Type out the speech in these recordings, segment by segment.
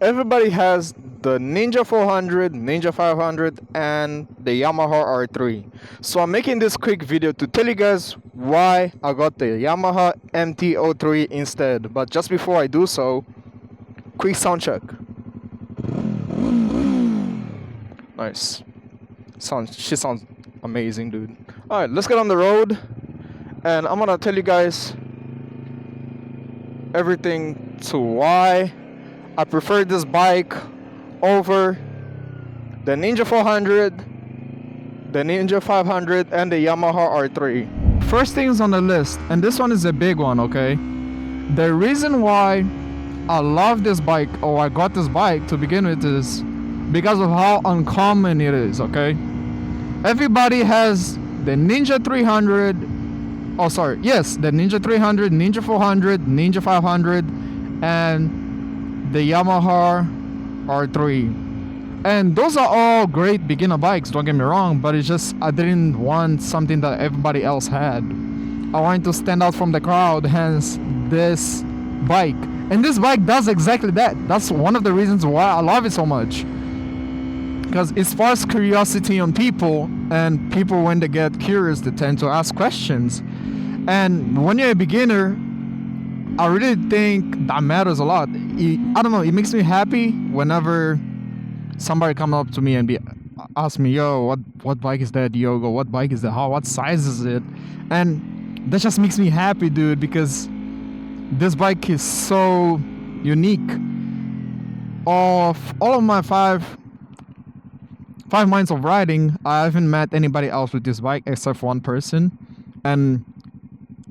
Everybody has the Ninja 400, Ninja 500, and the Yamaha R3. So I'm making this quick video to tell you guys why I got the Yamaha MT-03 instead. But just before I do so, quick sound check. Nice. She sounds amazing, dude. Alright, let's get on the road, and I'm gonna tell you guys everything to why I prefer this bike over the Ninja 400, the Ninja 500, and the Yamaha R3. First things on the list, and this one is a big one, okay? The reason why I love this bike, or I got this bike to begin with, is because of how uncommon it is, okay? Everybody has the Ninja 300, oh sorry, yes, the Ninja 300, Ninja 400, Ninja 500, and the Yamaha R3. And those are all great beginner bikes, don't get me wrong, but it's just I didn't want something that everybody else had. I wanted to stand out from the crowd, hence this bike. And this bike does exactly that. That's one of the reasons why I love it so much. Because it sparks curiosity on people, and people, when they get curious, they tend to ask questions. And when you're a beginner, I really think that matters a lot. I don't know, it makes me happy whenever somebody comes up to me and ask me, yo, what bike is that, Diogo? What bike is that? What size is it? And that just makes me happy, dude, because this bike is so unique. Of all of my five months of riding, I haven't met anybody else with this bike except for one person, and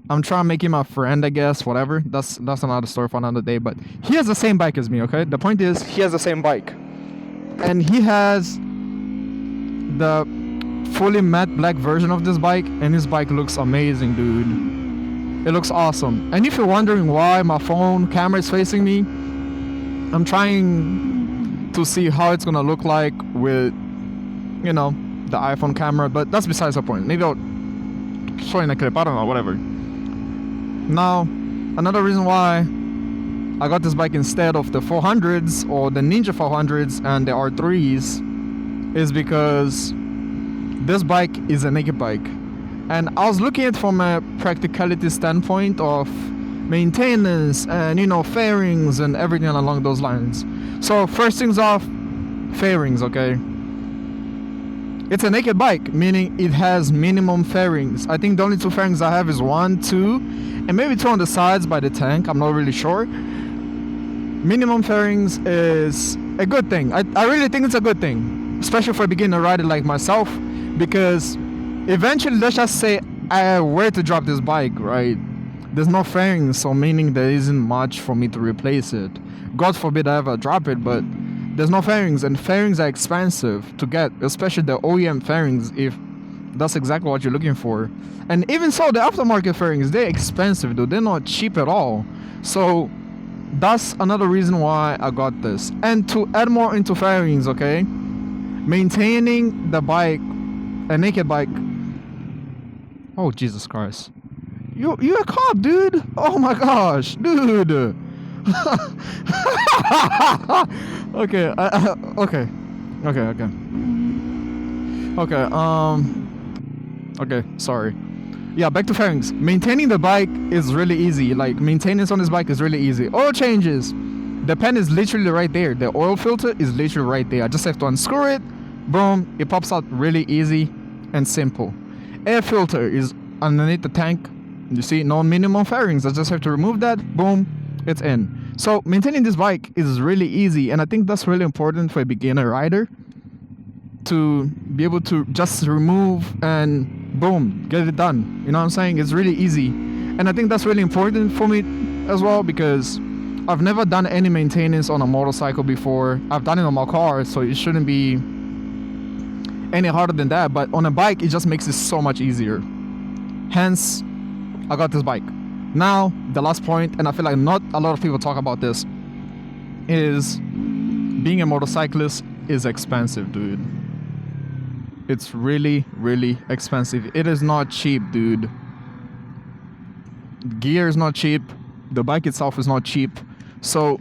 I'm trying to make him a friend, I guess, whatever. That's another story for another day, but he has the same bike as me, okay? The point is, he has the same bike. And he has the fully matte black version of this bike, and his bike looks amazing, dude. It looks awesome. And if you're wondering why my phone camera is facing me, I'm trying to see how it's gonna look like with, you know, the iPhone camera, but that's besides the point. Maybe I'll show you in a clip, I don't know, whatever. Now, another reason why I got this bike instead of the 400s or the Ninja 400s and the R3s is because this bike is a naked bike. And I was looking at it from a practicality standpoint of maintenance and, you know, fairings and everything along those lines. So first things off, fairings, okay? It's a naked bike, meaning it has minimum fairings. I think the only two fairings I have is 1, 2, and maybe 2 on the sides by the tank. I'm not really sure. Minimum fairings is a good thing. I really think it's a good thing, especially for a beginner rider like myself, because eventually, let's just say I were to drop this bike, right? There's no fairings, so meaning there isn't much for me to replace it. God forbid I ever drop it, but there's no fairings, and fairings are expensive to get, especially the OEM fairings, if that's exactly what you're looking for. And even so, the aftermarket fairings, they're expensive, dude. They're not cheap at all. So that's another reason why I got this. And to add more into fairings, okay, maintaining the bike, a naked bike. Oh, Jesus Christ. You a cop, dude. Oh my gosh, dude. Okay, okay, sorry. Yeah, back to fairings. Maintaining the bike is really easy. Like, maintenance on this bike is really easy. Oil changes. The pen is literally right there. The oil filter is literally right there. I just have to unscrew it. Boom. It pops out really easy and simple. Air filter is underneath the tank. You see, no minimum fairings. I just have to remove that. Boom. It's in. So maintaining this bike is really easy, and I think that's really important for a beginner rider to be able to just remove and boom, get it done. You know what I'm saying? It's really easy, and I think that's really important for me as well, because I've never done any maintenance on a motorcycle before. I've done it on my car, so it shouldn't be any harder than that, but on a bike it just makes it so much easier. Hence, I got this bike. Now, the last point, and I feel like not a lot of people talk about this, is being a motorcyclist is expensive, dude. It's really, really expensive. It is not cheap, dude. Gear is not cheap. The bike itself is not cheap. So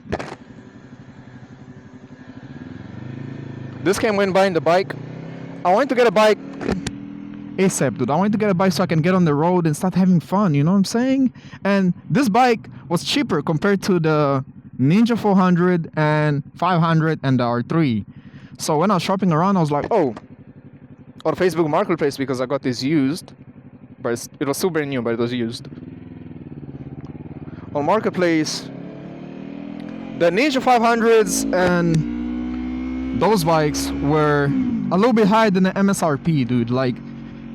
this came when buying the bike. I wanted to get a bike ASAP, dude. I wanted to get a bike so I can get on the road and start having fun, you know what I'm saying? And this bike was cheaper compared to the Ninja 400 and 500 and the R3. So when I was shopping around, I was like, oh, on Facebook Marketplace, because I got this used, but it was still brand new, but it was used. On Marketplace, the Ninja 500s and those bikes were a little bit higher than the MSRP, dude. Like,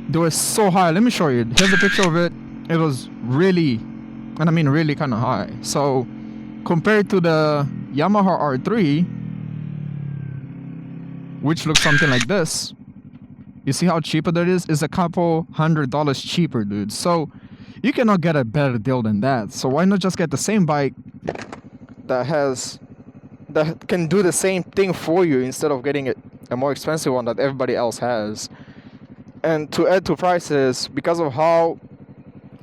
they were so high. Let me show you. Here's a picture of it. It was really, and I mean really kind of high. So compared to the Yamaha R3, which looks something like this, you see how cheaper that is? It's a couple $100 cheaper, dude. So you cannot get a better deal than that. So why not just get the same bike that can do the same thing for you instead of getting a more expensive one that everybody else has? And to add to prices, because of how,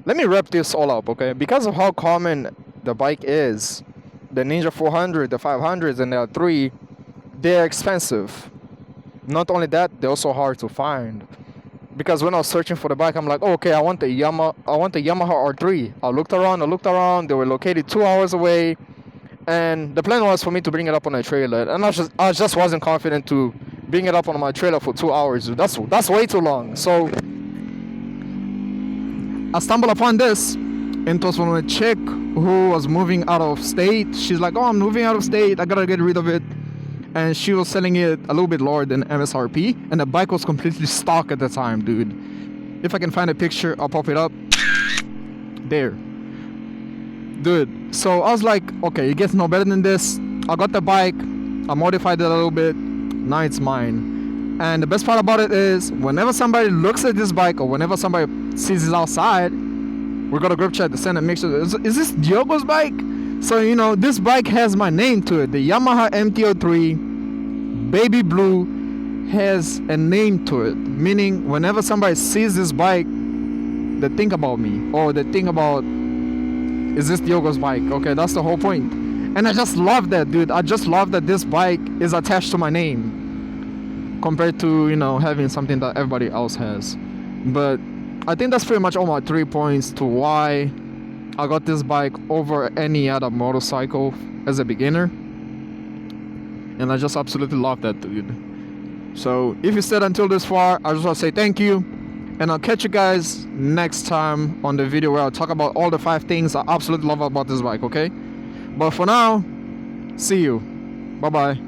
let me wrap this all up, okay? Because of how common the bike is, the Ninja 400, the 500s, and the R3, they're expensive. Not only that, they're also hard to find. Because when I was searching for the bike, I'm like, oh, okay, I want the Yamaha R3. I looked around. They were located 2 hours away, and the plan was for me to bring it up on a trailer. And I just wasn't confident to bring it up on my trailer for 2 hours. That's way too long. So I stumbled upon this, and it was from a chick who was moving out of state. She's like, oh, I'm moving out of state. I gotta get rid of it. And she was selling it a little bit lower than MSRP, and the bike was completely stock at the time, dude. If I can find a picture, I'll pop it up. There. Dude, so I was like, okay, it gets no better than this. I got the bike, I modified it a little bit, now it's mine. And the best part about it is, whenever somebody looks at this bike, or whenever somebody sees it outside, we got a group chat to send a mixture. Is this Diogo's bike? So, you know, this bike has my name to it. The Yamaha MT-03 Baby Blue has a name to it. Meaning, whenever somebody sees this bike, they think about me. Or they think about, is this Diogo's bike? Okay, that's the whole point. And I just love that, dude. I just love that this bike is attached to my name. Compared to, you know, having something that everybody else has. But I think that's pretty much all my 3 points to why I got this bike over any other motorcycle as a beginner. And I just absolutely love that, dude. So if you stayed until this far, I just want to say thank you. And I'll catch you guys next time on the video where I'll talk about all the 5 things I absolutely love about this bike, okay? But for now, see you. Bye-bye.